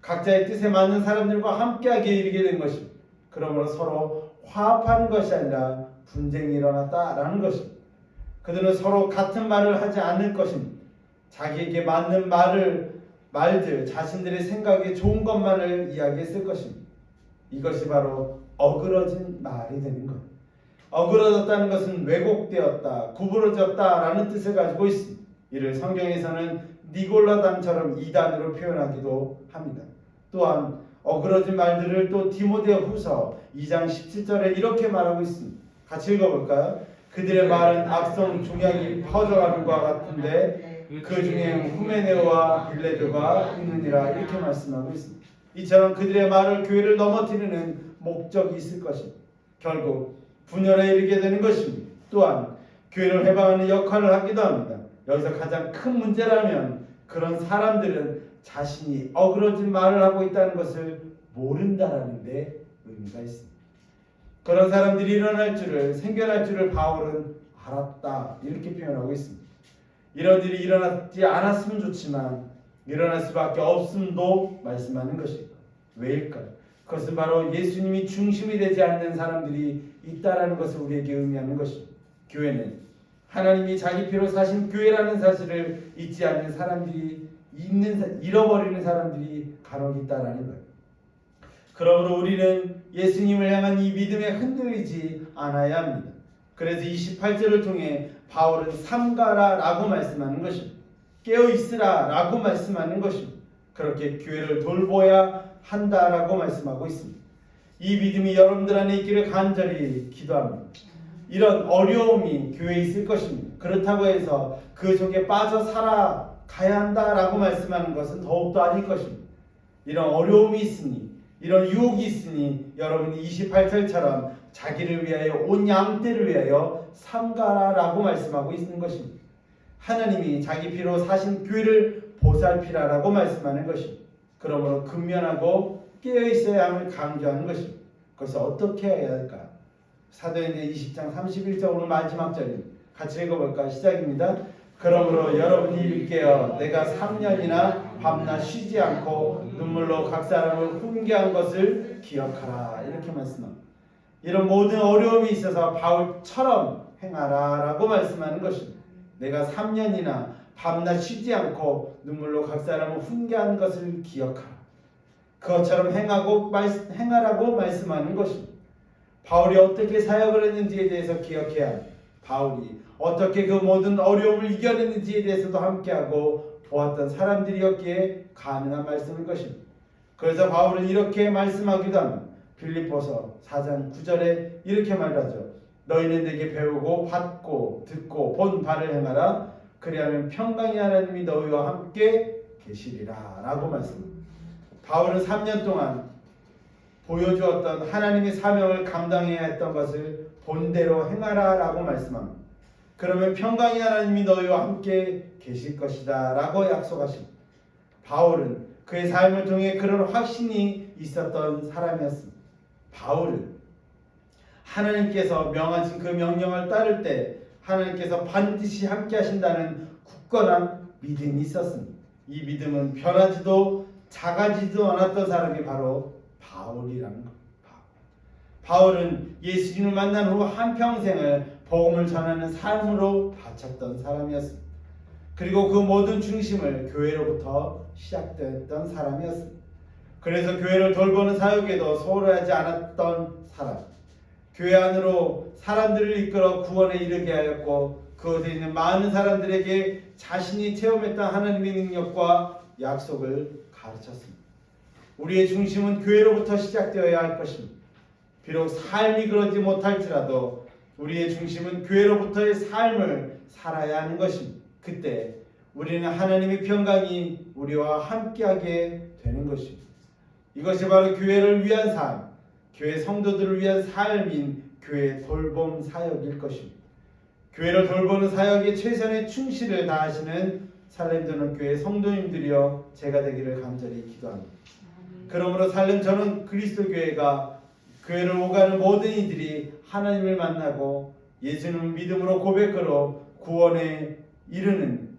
각자의 뜻에 맞는 사람들과 함께하게 이르게 된 것입니다. 그러므로 서로 화합하는 것이 아니라 분쟁이 일어났다라는 것입니다. 그들은 서로 같은 말을 하지 않을 것입니다. 자기에게 맞는 말들, 자신들의 생각에 좋은 것만을 이야기했을 것입니다. 이것이 바로 어그러진 말이 되는 것. 어그러졌다는 것은 왜곡되었다, 구부러졌다라는 뜻을 가지고 있습니다. 이를 성경에서는 니골라당처럼 이단으로 표현하기도 합니다. 또한 어그러진 말들을 또 디모데후서 2장 17절에 이렇게 말하고 있습니다. 같이 읽어볼까요? 그들의 말은 악성 종약이 퍼져가는 것 같은데 그 중에 후메네오와 빌레드가 있느니라, 이렇게 말씀하고 있습니다. 이처럼 그들의 말을 교회를 넘어뜨리는 목적이 있을 것입니다. 결국 분열에 이르게 되는 것입니다. 또한 교회를 해방하는 역할을 하기도 합니다. 여기서 가장 큰 문제라면 그런 사람들은 자신이 어그러진 말을 하고 있다는 것을 모른다라는 데 의미가 있습니다. 그런 사람들이 생겨날 줄을 바울은 알았다, 이렇게 표현하고 있습니다. 이런 일이 일어나지 않았으면 좋지만 일어날 수밖에 없음도 말씀하는 것입니다. 왜일까요? 그것은 바로 예수님이 중심이 되지 않는 사람들이 있다라는 것을 우리에게 의미하는 것입니다. 교회는 하나님이 자기 피로 사신 교회라는 사실을 잊지 않는 사람들이 잃어버리는 사람들이 간혹 있다라는 거예요. 그러므로 우리는 예수님을 향한 이 믿음에 흔들리지 않아야 합니다. 그래서 28절을 통해 바울은 삼가라라고 말씀하는 것입니다. 깨어있으라라고 말씀하는 것입니다. 그렇게 교회를 돌보아야 한다라고 말씀하고 있습니다. 이 믿음이 여러분들 안에 있기를 간절히 기도합니다. 이런 어려움이 교회에 있을 것입니다. 그렇다고 해서 그 속에 빠져 살아가야 한다라고 말씀하는 것은 더욱더 아닐 것입니다. 이런 어려움이 있으니, 이런 유혹이 있으니 여러분이 28절처럼 자기를 위하여, 온 양떼를 위하여 삼가라라고 말씀하고 있는 것입니다. 하나님이 자기 피로 사신 교회를 보살피라라고 말씀하는 것입니다. 그러므로 근면하고 깨어있어야 함을 강조하는 것입니다. 그것을 어떻게 해야 할까? 사도행전 20장 31절, 오늘 마지막 절입니다. 같이 읽어볼까요? 시작입니다. 그러므로 여러분이 일깨어 내가 3년이나 밤낮 쉬지 않고 눈물로 각 사람을 훈계한 것을 기억하라, 이렇게 말씀합니다. 이런 모든 어려움이 있어서 바울처럼 행하라라고 말씀하는 것입니다. 내가 3년이나 밤낮 쉬지 않고 눈물로 각 사람을 훈계한 것을 기억하라. 그것처럼 행하라고 말씀하는 것입니다. 바울이 어떻게 사역을 했는지에 대해서 기억해야 합니다. 바울이 어떻게 그 모든 어려움을 이겨냈는지에 대해서도 함께하고 보았던 사람들이었기에 가능한 말씀일 것입니다. 그래서 바울은 이렇게 말씀하기도 합니다. 빌립보서 4장 9절에 이렇게 말하죠. 너희는 내게 배우고 받고 듣고 본 바를 행하라. 그리하면 평강의 하나님이 너희와 함께 계시리라 라고 말씀합니다. 바울은 3년 동안 보여주었던 하나님의 사명을 감당해야 했던 것을 본대로 행하라 라고 말씀합니다. 그러면 평강의 하나님이 너희와 함께 계실 것이다 라고 약속하십니다. 바울은 그의 삶을 통해 그런 확신이 있었던 사람이었습니다. 바울은 하나님께서 명하신 그 명령을 따를 때 하나님께서 반드시 함께 하신다는 굳건한 믿음이 있었습니다. 이 믿음은 변하지도 작아지도 않았던 사람이 바로 바울이라는 겁니다. 바울은 예수님을 만난 후 한평생을 복음을 전하는 삶으로 바쳤던 사람이었습니다. 그리고 그 모든 중심을 교회로부터 시작됐던 사람이었습니다. 그래서 교회를 돌보는 사역에도 소홀하지 않았던 사람, 교회 안으로 사람들을 이끌어 구원에 이르게 하였고 그곳에 있는 많은 사람들에게 자신이 체험했던 하나님의 능력과 약속을 가르쳤습니다. 우리의 중심은 교회로부터 시작되어야 할 것입니다. 비록 삶이 그러지 못할지라도 우리의 중심은 교회로부터의 삶을 살아야 하는 것입니다. 그때 우리는 하나님의 평강이 우리와 함께하게 되는 것입니다. 이것이 바로 교회를 위한 삶, 교회 성도들을 위한 삶인 교회 돌봄 사역일 것입니다. 교회를 돌보는 사역에 최선의 충실을 다하시는 살렘전원 교회 성도님들이여 제가 되기를 간절히 기도합니다. 그러므로 살렘전원 그리스도 교회가 교회를 오가는 모든 이들이 하나님을 만나고 예수님을 믿음으로 고백으로 구원에 이르는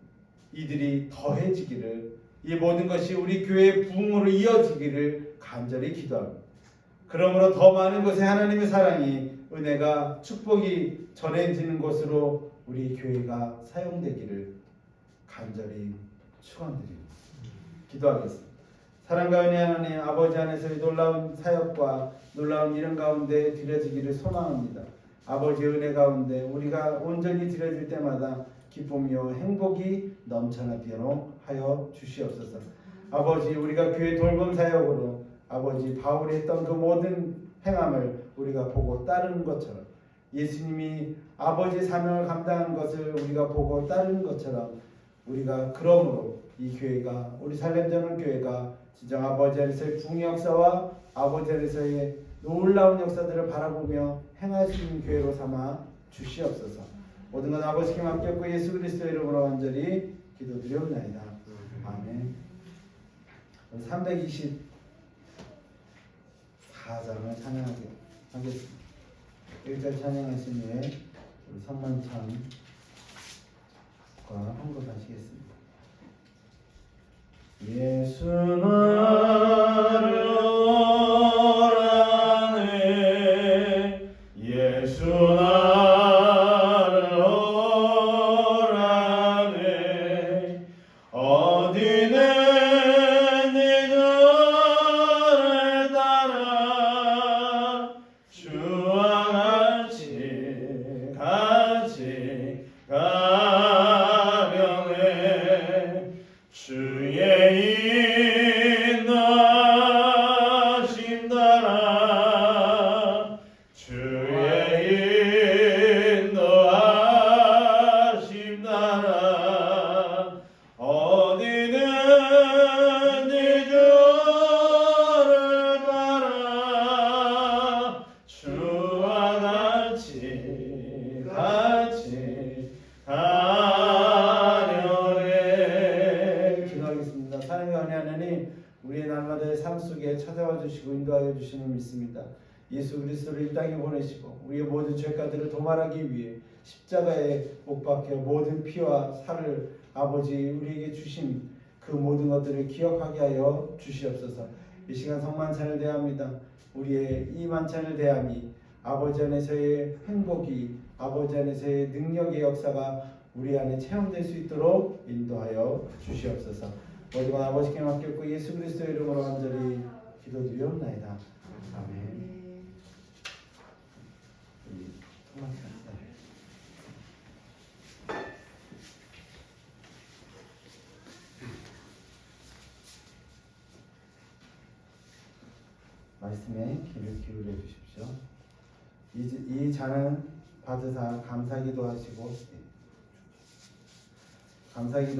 이들이 더해지기를, 이 모든 것이 우리 교회의 부흥으로 이어지기를 간절히 기도합니다. 그러므로 더 많은 곳에 하나님의 사랑이, 은혜가, 축복이 전해지는 곳으로 우리 교회가 사용되기를 간절히 축원드립니다. 기도하겠습니다. 사랑과 은혜 하나님 아버지 안에서의 놀라운 사역과 놀라운 이름 가운데 드려지기를 소망합니다. 아버지의 은혜 가운데 우리가 온전히 드려질 때마다 기쁨이요 행복이 넘쳐나도록 하여 주시옵소서. 아버지, 우리가 교회 돌봄 사역으로 아버지 바울이 했던 그 모든 행함을 우리가 보고 따르는 것처럼, 예수님이 아버지의 사명을 감당한 것을 우리가 보고 따르는 것처럼, 우리가 그러므로 이 교회가, 우리 살렘전원 교회가 진정 아버지 안에서의 부흥의 역사와 아버지 안에서의 놀라운 역사들을 바라보며 행할 수 있는 교회로 삼아 주시옵소서. 모든 것 아버지께 맡겼고 예수 그리스도의 이름으로 간절히 기도드리옵나이다. 아멘. 324장을 찬양하겠습니다. 1절 찬양하신 후에 우리 성만찬과 헌금하시겠습니다. 예수 나를 오라네, 예수 나를 오라네, 어디는 네 길을 따라 주와 같이 가려네, 주의 인도하심 따라, 주의 인도하심 따라, 어디는 네 길을 따라 주와 같이 가려네. 기도하겠습니다. 사랑과 은혜 하나님, 우리의 날마다의 삶 속에 찾아와 주시고 인도하여 주시는 믿습니다. 예수 그리스도를 이 땅에 보내시고 우리의 모든 죄가들을 도말하기 위해 십자가에 못 박혀 모든 피와 살을 아버지 우리에게 주신 그 모든 것들을 기억하게 하여 주시옵소서. 이 시간 성만찬을 대합니다. 우리의 이 만찬을 대함이 아버지 안에서의 행복이, 아버지 안에서의 능력의 역사가 우리 안에 체험될 수 있도록 인도하여 주시옵소서. 모든 것 아버지께 맡겼고 예수 그리스도의 이름으로 간절히 기도드리옵나이다. 아멘. 말씀에 귀를 기울여 주십시오. 이 잔은 받으사 감사기도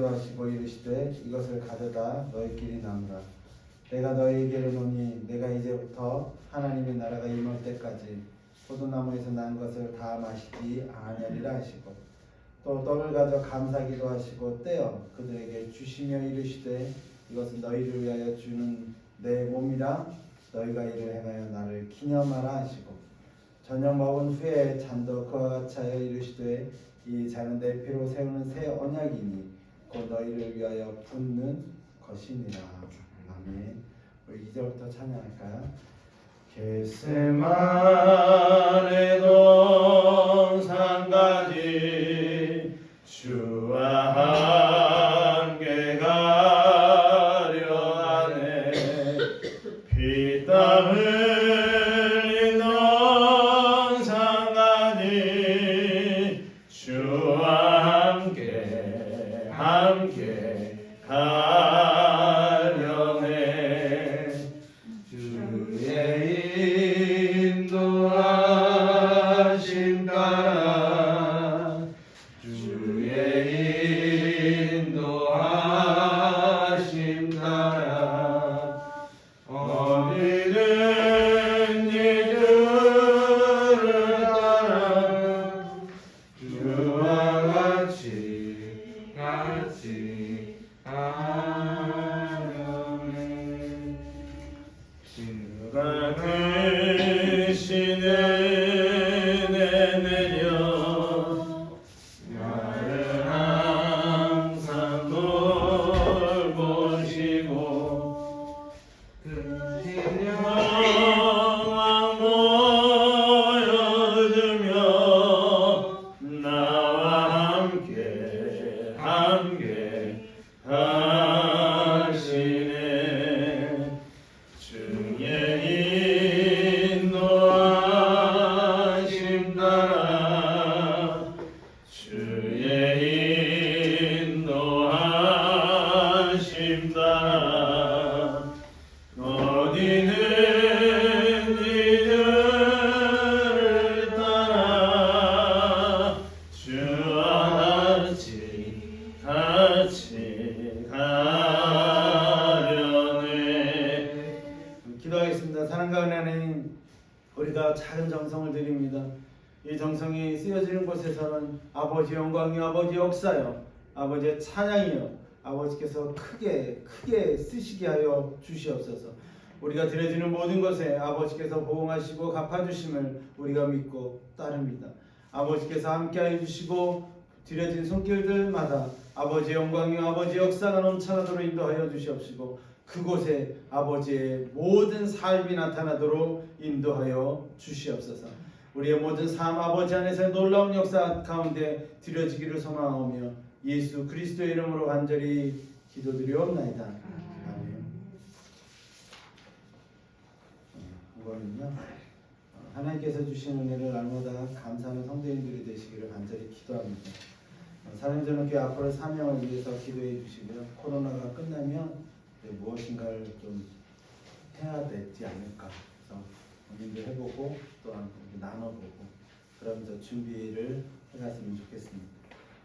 하시고 이르시되 이것을 가져다 너희끼리 나누라. 내가 너희에게 이르노니 내가 이제부터 하나님의 나라가 임할 때까지 포도나무에서 난 것을 다 마시지 아니하리라 하시고, 또 떡을 가져 감사기도 하시고 떼어 그들에게 주시며 이르시되 이것은 너희를 위하여 주는 내 몸이라, 너희가 이를 행하여 나를 기념하라 하시고, 저녁 먹은 후에 잔도 그와 같이 하여 이르시되 이 잔은 내 피로 세우는 새 언약이니 곧 너희를 위하여 붓는 것이니라. 아멘. 우리 2절부터 찬양할까요? 겟세마네 동산까지 주와 함께 가려하네, 피땀 흘린 동산까지 주와 함께 가려네, 주의 인도하심 따라, 주의 인도하심 같이 하려네. 주가 되시는 내 내려 나를 항상 돌보시고 영광 보여주며 나와 함께 하시네. 주의 인도하심 따라 주의 인도하심 따라 어디든지 주를 따라 주와 같이 가려네. 기도하겠습니다. 사랑과 은혜 하나님, 우리가 작은 정성을 드립니다. 이 정성이 쓰여지는 곳에서는 아버지 영광이요, 아버지 역사요, 아버지의 찬양이요, 아버지께서 크게 쓰시게 하여 주시옵소서. 우리가 드려지는 모든 것에 아버지께서 보응하시고 갚아주심을 우리가 믿고 따릅니다. 아버지께서 함께하여 주시고 드려진 손길들마다 아버지의 영광이요, 아버지의 역사가 넘쳐나도록 인도하여 주시옵시고 그곳에 아버지의 모든 삶이 나타나도록 인도하여 주시옵소서. 우리의 모든 삶 아버지 안에서 놀라운 역사 가운데 드려지기를 소망하오며 예수 그리스도의 이름으로 간절히 기도드리옵나이다. 아멘. 이거는요, 하나님께서 주신 은혜를 날마다 감사하는 성도님들이 되시기를 간절히 기도합니다. 사랑전교회 앞으로 사명을 위해서 기도해 주시고요. 코로나가 끝나면 무엇인가를 좀 해야 되지 않을까. 그래서 고민도 해보고 또한 나눠보고 그러면서 준비를 해갔으면 좋겠습니다.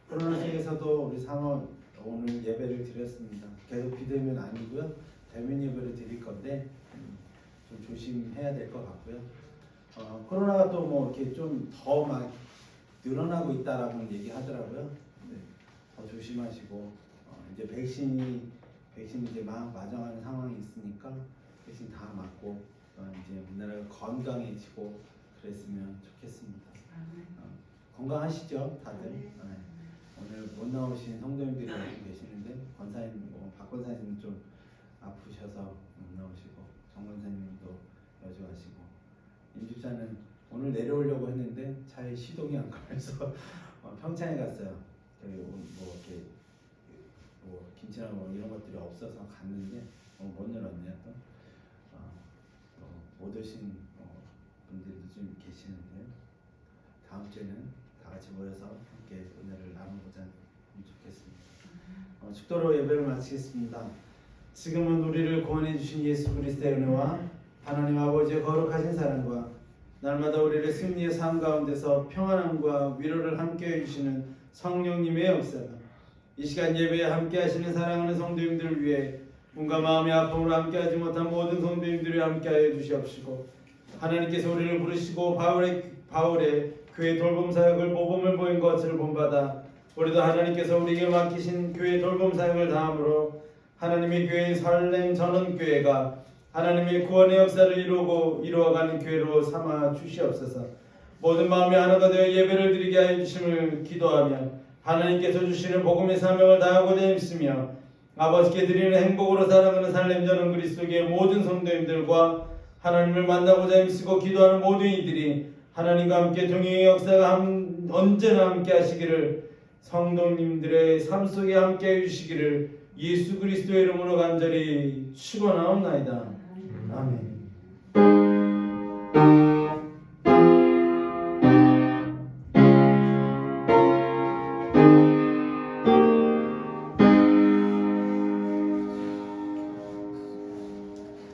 코로나 속에서도 우리 상원 오늘 예배를 드렸습니다. 계속 비대면 아니고요. 대면 예배를 드릴 건데 좀 조심해야 될 것 같고요. 코로나가 또 뭐 이렇게 좀 더 막 늘어나고 있다라고 얘기하더라고요. 네, 더 조심하시고 이제 백신이 이제 막 마정하는 상황이 있으니까 백신 다 맞고 이제 우리나라가 건강해지고 그랬으면 좋겠습니다. 건강하시죠, 다들? 네. 오늘 못 나오신 성도님들이 계시는데 권사님, 박 권사님 좀 아프셔서 못 나오시고 정 권사님도 여주하시고 임집사는 오늘 내려오려고 했는데 차에 시동이 안 걸려서 평창에 갔어요. 저기 뭐 이렇게 뭐 김치나 뭐 이런 것들이 없어서 갔는데 못 열었네요. 또 못 오신 분들도 좀 계시는데요. 다음 주에는 다 같이 모여서 함께 은혜를 나누고자 좋겠습니다. 축도로 예배를 마치겠습니다. 지금은 우리를 구원해 주신 예수 그리스도의 은혜와 하나님 아버지의 거룩하신 사랑과 날마다 우리를 승리의 삶 가운데서 평안함과 위로를 함께해 주시는 성령님의 역사가 이 시간 예배에 함께하시는 사랑하는 성도님들을 위해 몸과 마음의 아픔으로 함께하지 못한 모든 성도님들을 함께하여 주시옵시고 하나님께서 우리를 부르시고 바울의 교회 돌봄 사역을 모범을 보인 것을 본받아 우리도 하나님께서 우리에게 맡기신 교회 돌봄 사역을 다함으로 하나님의 교회인 살렘 전원교회가 하나님의 구원의 역사를 이루어가는 교회로 삼아 주시옵소서. 모든 마음이 하나가 되어 예배를 드리게 하여 주심을 기도하며 하나님께서 주시는 복음의 사명을 다하고자 힘쓰며 아버지께 드리는 행복으로 살아가는 살렘 전원 그리스도교의 모든 성도님들과 하나님을 만나고자 힘쓰고 기도하는 모든 이들이 하나님과 함께 동행의 역사가 언제나 함께 하시기를 성도님들의 삶 속에 함께 해주시기를 예수 그리스도의 이름으로 간절히 축원하옵나이다. 아멘.